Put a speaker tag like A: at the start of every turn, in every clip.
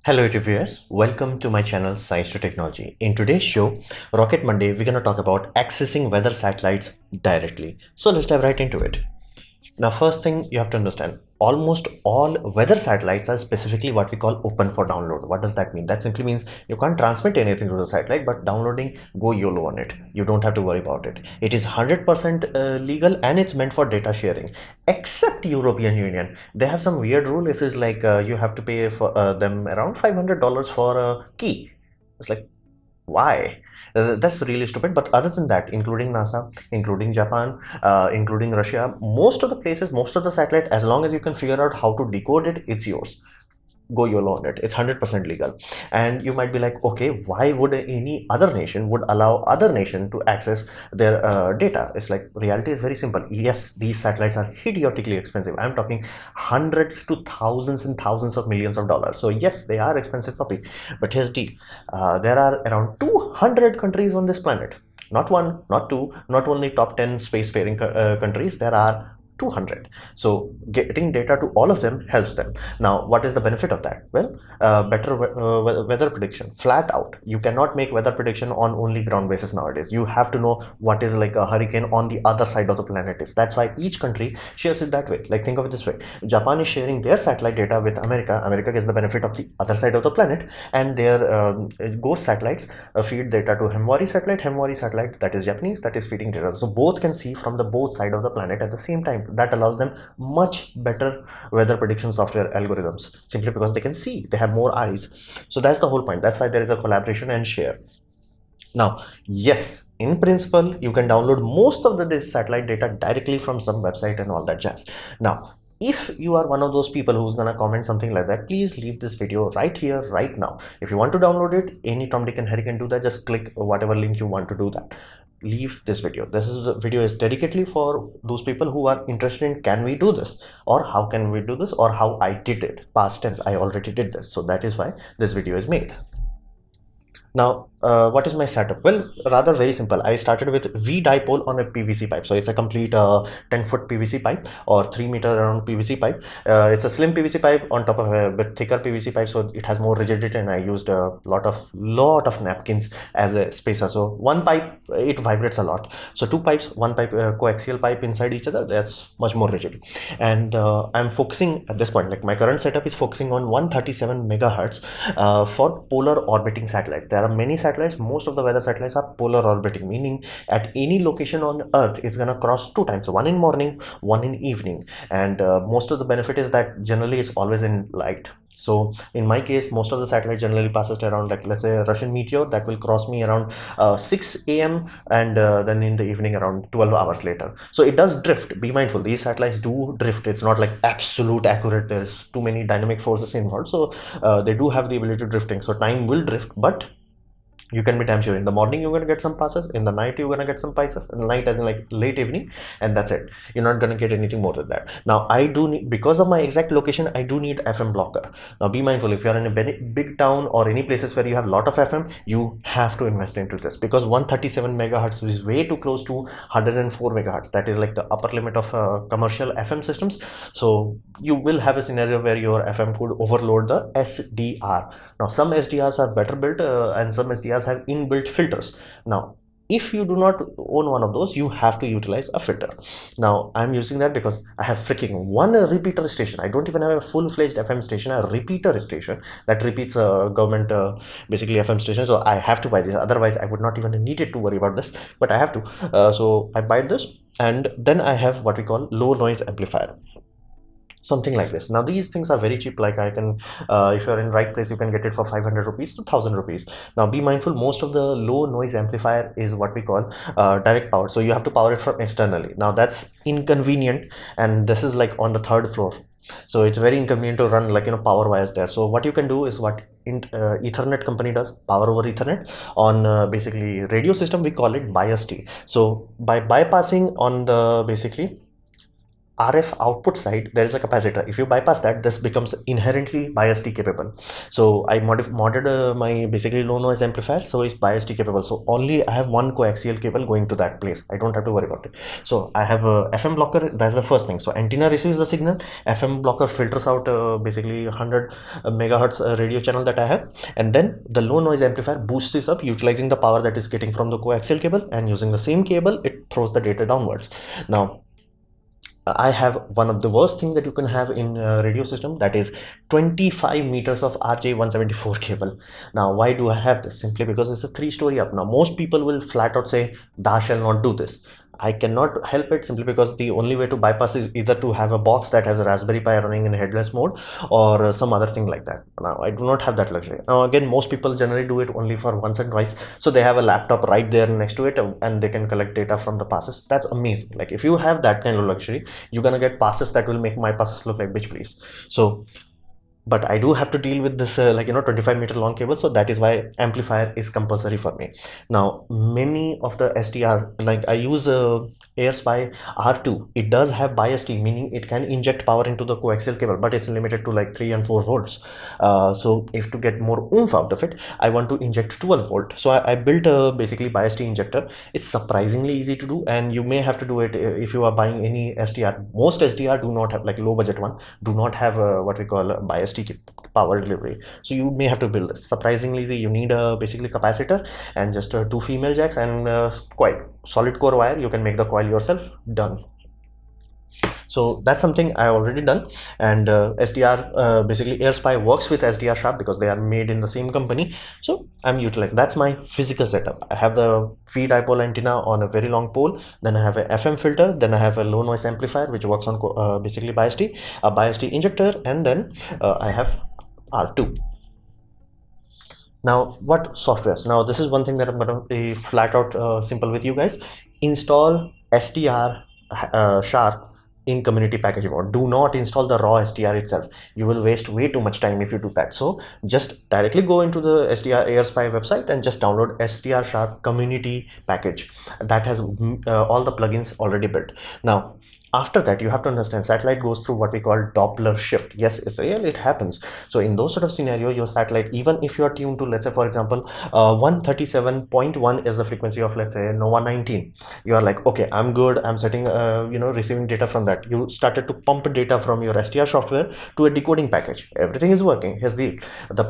A: Hello viewers, welcome to my channel Science to Technology. In today's show, Rocket Monday, we're going to talk about accessing weather satellites directly. So let's dive right into it. Now, first thing you have to understand, almost all weather satellites are specifically what we call open for download. What does that mean? That simply means you can't transmit anything to the satellite, but downloading, go YOLO on it. You don't have to worry about it. It is 100% legal and it's meant for data sharing, except European Union. They have some weird rule. This is like you have to pay for them around $500 for a key. It's like, why? That's really stupid. But other than that, including NASA, including Japan, including Russia, most of the places, most of the satellite, as long as you can figure out how to decode it, it's yours. Go YOLO on it. It's 100% legal. And you might be like, okay, why would any other nation would allow other nation to access their data? It's like, reality is very simple. Yes, these satellites are idiotically expensive. I'm talking hundreds to thousands and thousands of millions of dollars. So yes, they are expensive puppy. But here's the there are around 200 countries on this planet. Not one, not two, not only top 10 spacefaring countries. There are 200. So getting data to all of them helps them. Now, what is the benefit of that? Well, better weather prediction. Flat out, you cannot make weather prediction on only ground basis nowadays. You have to know what is like a hurricane on the other side of the planet is. That's why each country shares it that way. Like, think of it this way: Japan is sharing their satellite data with America. America gets the benefit of the other side of the planet, and their ghost satellites feed data to Himawari satellite. Himawari satellite, that is Japanese, that is feeding data. So both can see from the both side of the planet at the same time. That allows them much better weather prediction software algorithms, simply because they can see, they have more eyes. So that's the whole point. That's why there is a collaboration and share. Now, yes, in principle, you can download most of this satellite data directly from some website and all that jazz. Now, if you are one of those people who's gonna comment something like that, please leave this video right here, right now. If you want to download it, any Tom, Dick and Harry can do that. Just click whatever link you want to do that. Leave this video. This is the video is dedicatedly for those people who are interested in, can we do this, or how can we do this, or how I did it. Past tense, I already did this. So that is why this video is made. Now, what is my setup? Well, rather very simple. I started with V-dipole on a PVC pipe. So it's a complete 10-foot PVC pipe or 3-meter around PVC pipe. It's a slim PVC pipe on top of a bit thicker PVC pipe, so it has more rigidity, and I used a lot of napkins as a spacer. So one pipe, it vibrates a lot. So two pipes, one pipe, coaxial pipe inside each other, that's much more rigid. And I'm focusing at this point, like my current setup is focusing on 137 megahertz for polar orbiting satellites. There are many satellites. Most of the weather satellites are polar orbiting, meaning at any location on Earth is gonna cross two times, so one in morning, one in evening. And most of the benefit is that generally it's always in light. So in my case, most of the satellite generally passes around, like, let's say a Russian meteor that will cross me around 6 a.m. and then in the evening around 12 hours later. So it does drift. Be mindful, these satellites do drift. It's not like absolute accurate. There's too many dynamic forces involved. So they do have the ability to drifting. So time will drift, but you can be damn sure in the morning you're going to get some passes, in the night you're going to get some passes, in the night as in like late evening, and that's it. You're not going to get anything more than that. Now, I do need, because of my exact location, I do need FM blocker. Now be mindful, if you're in a big town or any places where you have a lot of FM, you have to invest into this, because 137 megahertz is way too close to 104 megahertz. That is like the upper limit of commercial FM systems. So you will have a scenario where your FM could overload the SDR. Now some SDRs are better built and some SDRs have inbuilt filters. Now, if you do not own one of those, you have to utilize a filter. Now, I'm using that because I have freaking one repeater station. I don't even have a full-fledged FM station, a repeater station that repeats government basically FM station. So I have to buy this. Otherwise, I would not even needed to worry about this, but I have to. So I buy this, and then I have what we call low noise amplifier. Something like this. Now these things are very cheap. Like I can, if you're in right place, you can get it for 500 rupees to 1000 rupees. Now be mindful, most of the low noise amplifier is what we call direct power. So you have to power it from externally. Now that's inconvenient, and this is like on the 3rd floor. So it's very inconvenient to run, like, power wires there. So what you can do is what Ethernet company does, power over Ethernet. On basically radio system, we call it bias T. So by bypassing on the basically RF output side, there is a capacitor. If you bypass that, this becomes inherently bias T capable. So I modded my basically low noise amplifier, so it's bias T capable. So only I have one coaxial cable going to that place. I don't have to worry about it. So I have a FM blocker. That's the first thing. So antenna receives the signal. FM blocker filters out basically 100 megahertz radio channel that I have, and then the low noise amplifier boosts this up, utilizing the power that is getting from the coaxial cable, and using the same cable, it throws the data downwards. Now I have one of the worst thing that you can have in a radio system, that is 25 meters of RJ174 cable. Now why do I have this? Simply because it's a 3-story up. Now most people will flat out say thou shall not do this. I cannot help it, simply because the only way to bypass is either to have a box that has a Raspberry Pi running in headless mode, or some other thing like that. Now I do not have that luxury. Now again, most people generally do it only for once and twice, so they have a laptop right there next to it, and they can collect data from the passes. That's amazing. Like if you have that kind of luxury, you're gonna get passes that will make my passes look like bitch please. So but I do have to deal with this 25-meter long cable, so that is why amplifier is compulsory for me. Now many of the SDR, like I use AirSpy R2, it does have bias T, meaning it can inject power into the coaxial cable, but it's limited to like 3 and 4 volts. So if to get more oomph out of it, I want to inject 12 volt. So I built a basically bias T injector. It's surprisingly easy to do, and you may have to do it if you are buying any SDR. Most SDR do not have, like low budget one, do not have what we call bias T power delivery, so you may have to build this. Surprisingly easy. You need a basically capacitor and just 2 female jacks and quite solid core wire. You can make the coil yourself. Done. So that's something I already done. And SDR basically AirSpy works with SDR Sharp because they are made in the same company, so I'm utilizing. That's my physical setup. I have the V-dipole antenna on a very long pole, then I have a FM filter, then I have a low noise amplifier which works on basically bias T, a bias T injector, and then I have R2. Now what softwares? Now this is one thing that I'm going to be flat out simple with you guys. Install SDR Sharp in community package mode. Do not install the raw SDR itself. You will waste way too much time if you do that. So just directly go into the SDR AirSpy website and just download SDR Sharp community package that has all the plugins already built. Now after that, you have to understand satellite goes through what we call Doppler shift. Yes, it's real, it happens. So in those sort of scenario, your satellite, even if you are tuned to, let's say for example 137.1 is the frequency of, let's say, NOAA 19, you are like, okay, I'm good, I'm setting receiving data from that. You started to pump data from your SDR software to a decoding package. Everything is working. Here's the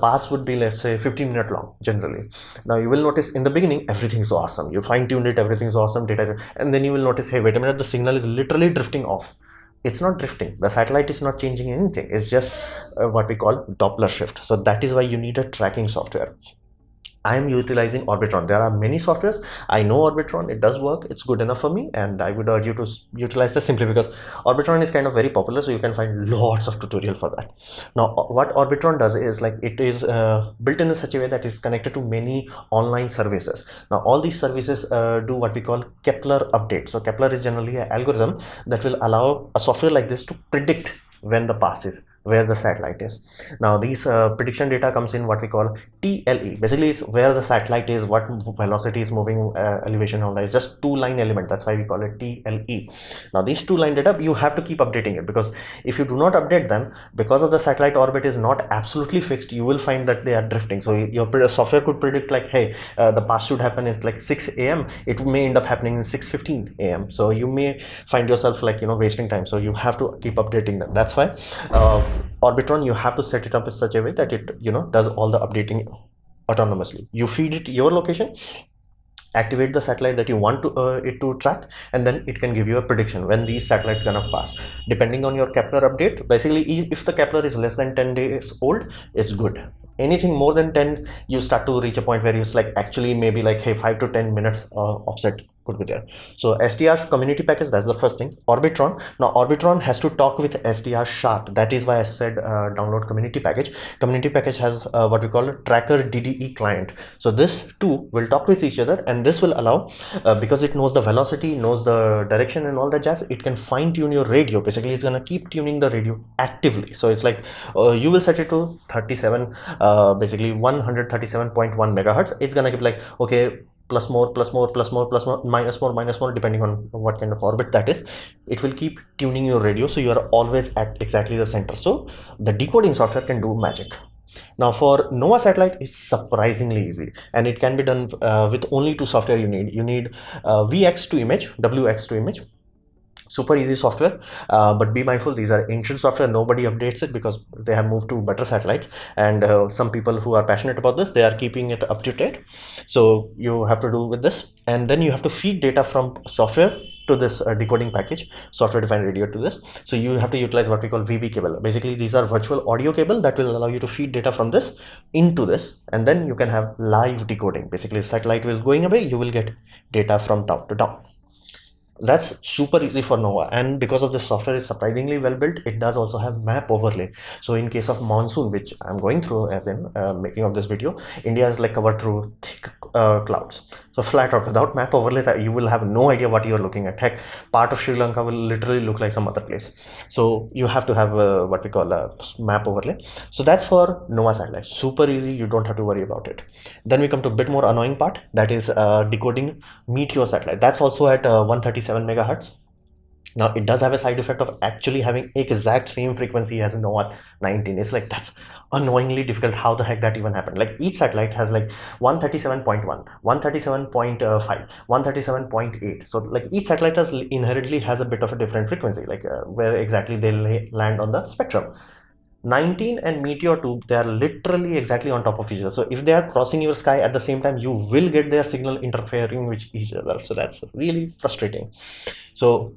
A: pass would be, let's say, 15-minute long generally. Now you will notice in the beginning everything is awesome, you fine-tuned it, everything's awesome, data, and then you will notice, hey, wait a minute, the signal is literally drifting off. It's not drifting. The satellite is not changing anything. It's just what we call Doppler shift. So that is why you need a tracking software. I am utilizing Orbitron. There are many softwares. I know Orbitron, it does work, it's good enough for me, and I would urge you to utilize this simply because Orbitron is kind of very popular, so you can find lots of tutorial for that. Now what Orbitron does is, like, it is built in such a way that it's connected to many online services. Now all these services do what we call Kepler update. So Kepler is generally an algorithm that will allow a software like this to predict when the pass is, where the satellite is. Now these prediction data comes in what we call TLE. Basically it's where the satellite is, what velocity is moving, elevation, all that. It's just 2-line element. That's why we call it TLE. Now these 2-line data, you have to keep updating it, because if you do not update them, because of the satellite orbit is not absolutely fixed, you will find that they are drifting. So your software could predict, like, hey, the pass should happen at like 6 a.m. It may end up happening in 6:15 a.m. So you may find yourself, like, wasting time. So you have to keep updating them. That's why Orbitron, you have to set it up in such a way that it does all the updating autonomously. You feed it your location, activate the satellite that you want to it to track, and then it can give you a prediction when these satellites gonna pass depending on your Kepler update. Basically, if the Kepler is less than 10 days old, it's good. Anything more than 10, you start to reach a point where it's like, actually maybe like, hey, 5 to 10 minutes offset could be there. So SDR community package, that's the first thing. Orbitron. Now Orbitron has to talk with SDR Sharp. That is why I said download community package. Community package has what we call a tracker DDE client. So this two will talk with each other, and this will allow, because it knows the velocity, knows the direction and all that jazz, it can fine tune your radio. Basically it's gonna keep tuning the radio actively. So it's like you will set it to 37 basically 137.1 megahertz. It's gonna give like, okay, plus more, plus more, plus more, plus more, minus more, depending on what kind of orbit that is. It will keep tuning your radio, so you are always at exactly the center. So the decoding software can do magic. Now for NOAA satellite, it's surprisingly easy, and it can be done with only two software you need. You need VX to image, WX to image. Super easy software, but be mindful, these are ancient software, nobody updates it because they have moved to better satellites, and some people who are passionate about this, they are keeping it up to date. So you have to do with this, and then you have to feed data from software to this decoding package, software defined radio, to this. So you have to utilize what we call VB cable. Basically these are virtual audio cable that will allow you to feed data from this into this, and then you can have live decoding. Basically the satellite will going away, you will get data from top to down. That's super easy for NOAA, and because of this software is surprisingly well built, it does also have map overlay. So in case of monsoon, which I'm going through as in making of this video, India is like covered through thick clouds. So flat out without map overlay, you will have no idea what you're looking at. Heck, part of Sri Lanka will literally look like some other place. So you have to have what we call a map overlay. So that's for NOAA satellite. Super easy, you don't have to worry about it. Then we come to a bit more annoying part, that is decoding Meteor satellite. That's also at 137 megahertz. Now it does have a side effect of actually having exact same frequency as NOAA 19. It's like, that's annoyingly difficult. How the heck that even happened? Like each satellite has like 137.1, 137.5, 137.8. So like each satellite has inherently has a bit of a different frequency, like where exactly they land on the spectrum. 19 and Meteor 2, they are literally exactly on top of each other. So if they are crossing your sky at the same time, you will get their signal interfering with each other. So that's really frustrating. So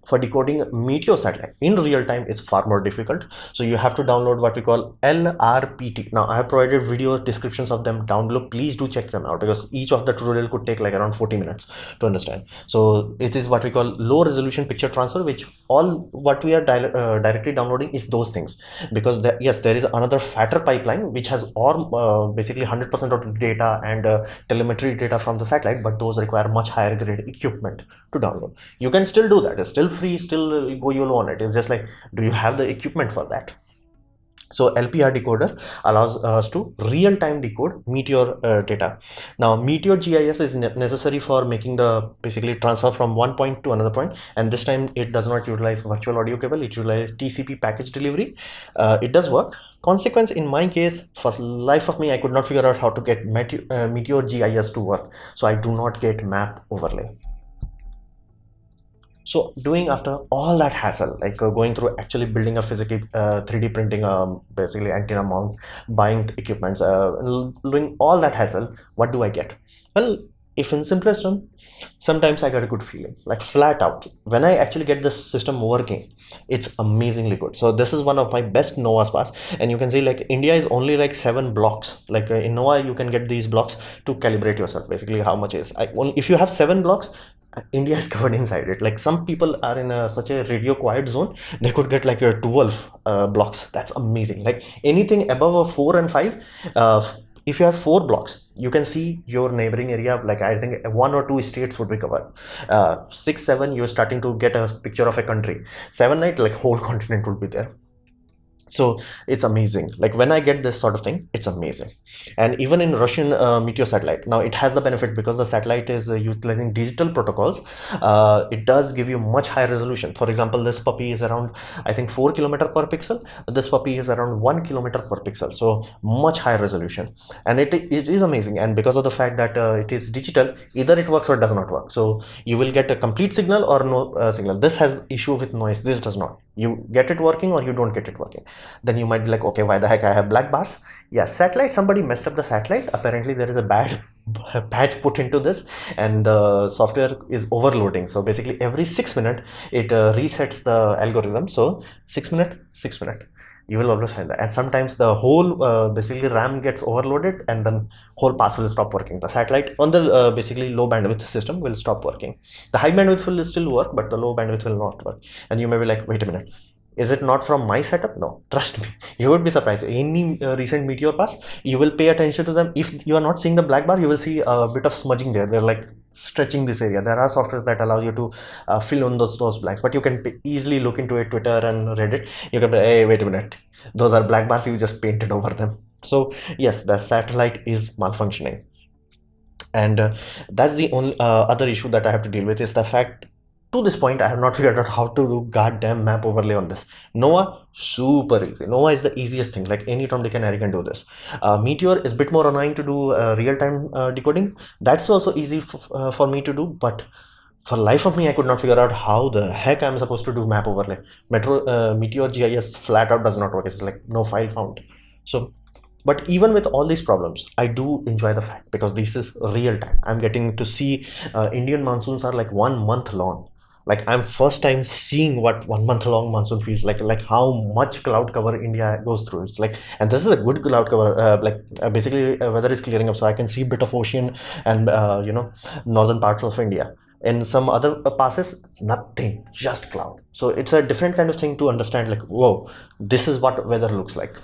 A: for decoding Meteor satellite in real time, it's far more difficult. So you have to download what we call LRPT. Now I have provided video descriptions of them down below. Please do check them out, because each of the tutorial could take like around 40 minutes to understand. So it is what we call low resolution picture transfer, which all what we are directly downloading is those things, because yes, there is another fatter pipeline which has all basically 100% of data and telemetry data from the satellite, but those require much higher grade equipment to download. You can still do that, it's still free, still go YOLO on it. It's just like, do you have the equipment for that? So LPR decoder allows us to real-time decode Meteor data. Now Meteor GIS is necessary for making the basically transfer from one point to another point, and this time it does not utilize virtual audio cable, it utilizes TCP package delivery. It does work. Consequence, in my case, for life of me, I could not figure out how to get Meteor GIS to work, so I do not get map overlay. So doing after all that hassle, like going through actually building a physical 3D printing, basically antenna mount, buying equipments, doing all that hassle, what do I get? Well, if in simplest term, sometimes I get a good feeling, like flat out. When I actually get this system working, it's amazingly good. So this is one of my best NOAA pass, and you can see like India is only like 7 blocks. Like in NOAA, you can get these blocks to calibrate yourself, basically how much is. If you have 7 blocks, India is covered inside it. Like some people are in such a radio quiet zone, they could get like 12 blocks. That's amazing. Like anything above a 4 and 5, if you have 4 blocks, you can see your neighboring area. Like I think 1 or 2 states would be covered. 6, 7, you're starting to get a picture of a country. 7, 8, like whole continent would be there. So it's amazing. Like when I get this sort of thing, it's amazing. And even in Russian Meteor satellite, now it has the benefit because the satellite is utilizing digital protocols. It does give you much higher resolution. For example, this puppy is around, I think, 4 kilometer per pixel. This puppy is around 1 kilometer per pixel. So much higher resolution, and it is amazing. And because of the fact that it is digital, either it works or it does not work. So you will get a complete signal or no signal. This has issue with noise. This does not. You get it working or you don't get it working. Then you might be like, okay, why the heck I have black bars? Yeah, satellite, somebody messed up the satellite. Apparently there is a bad patch put into this, and the software is overloading. So basically every 6 minutes it resets the algorithm. So 6 minutes, 6 minutes, you will always find that. And sometimes the whole basically RAM gets overloaded, and then whole pass will stop working. The satellite on the basically low bandwidth system will stop working. The high bandwidth will still work, but the low bandwidth will not work. And you may be like, wait a minute, is it not from my setup? No, trust me, you would be surprised. Any recent Meteor pass, you will pay attention to them. If you are not seeing the black bar, you will see a bit of smudging there. They're like stretching this area. There are softwares that allow you to fill in those blanks, but you can easily look into it, Twitter and Reddit. You can be, hey, wait a minute, those are black bars, you just painted over them. So yes, the satellite is malfunctioning. And that's the only other issue that I have to deal with, is the fact to this point I have not figured out how to do goddamn map overlay on this. NOAA, super easy. NOAA is the easiest thing, like any Tom Dick and Harry can do this. Meteor is a bit more annoying to do real-time decoding. That's also easy for me to do, but for life of me I could not figure out how the heck I'm supposed to do map overlay. Meteor GIS flat out does not work. It's like no file found. So but even with all these problems, I do enjoy the fact, because this is real time. I'm getting to see Indian monsoons are like 1 month long. Like I'm first time seeing what 1 month long monsoon feels like how much cloud cover India goes through. It's like, and this is a good cloud cover. Basically, weather is clearing up, so I can see a bit of ocean and northern parts of India. In some other passes, nothing, just cloud. So it's a different kind of thing to understand. Like, whoa, this is what weather looks like.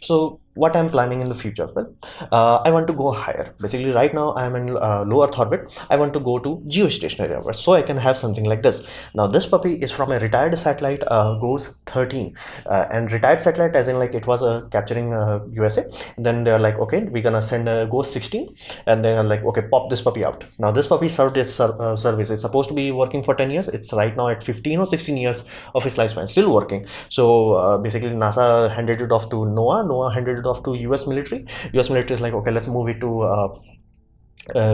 A: So what I'm planning in the future, well, I want to go higher. Basically right now I'm in low earth orbit. I want to go to geostationary orbit, so I can have something like this. Now this puppy is from a retired satellite, GOES 13, and retired satellite as in like it was capturing USA. Then they're like, okay, we're gonna send a GOES 16, and then like, okay, pop this puppy out. Now this puppy served its service. It's supposed to be working for 10 years. It's right now at 15 or 16 years of its lifespan, still working. So basically NASA handed it off to NOAA. NOAA handed it off to US military. US military is like, okay, let's move it to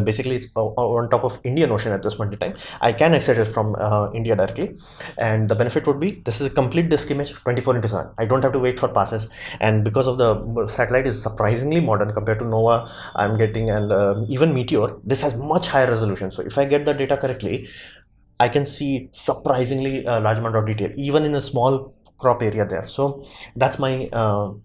A: basically it's on top of Indian Ocean at this point in time. I can access it from India directly, and the benefit would be this is a complete disk image 24/7. I don't have to wait for passes, and because of the satellite is surprisingly modern compared to NOAA I'm getting, and even Meteor, this has much higher resolution. So if I get the data correctly, I can see surprisingly large amount of detail even in a small crop area there. So that's my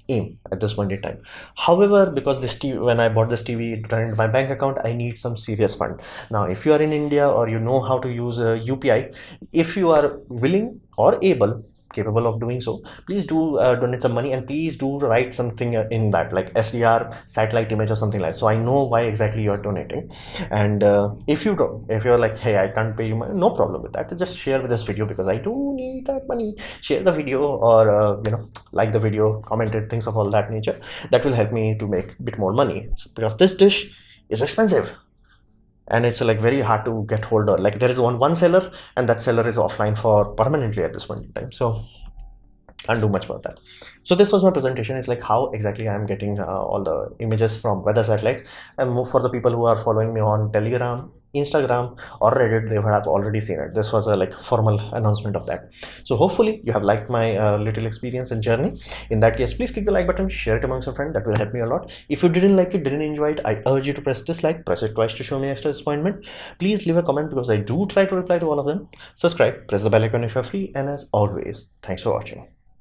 A: aim at this point in time. However, because this TV, when I bought this TV, it turned my bank account, I need some serious fund. Now if you are in India or you know how to use UPI, if you are willing or capable of doing so, please do donate some money, and please do write something in that, like SDR satellite image or something like that, so I know why exactly you're donating. And if you're like, hey, I can't pay you money, no problem with that, just share with this video, because I do need that money. Share the video, or like the video, comment it, things of all that nature. That will help me to make a bit more money, because this dish is expensive and it's like very hard to get hold of. Like there is one seller, and that seller is offline for permanently at this point in time, so can't do much about that. So this was my presentation. It's like how exactly I'm getting all the images from weather satellites. And for the people who are following me on Telegram, Instagram, or Reddit, they have already seen it. This was a like formal announcement of that. So hopefully you have liked my little experience and journey. In that case, please click the like button, share it amongst your friends. That will help me a lot. If you didn't like it, didn't enjoy it, I urge you to press dislike. Press it twice to show me extra disappointment. Please leave a comment, because I do try to reply to all of them. Subscribe, press the bell icon if you're free, and as always, thanks for watching.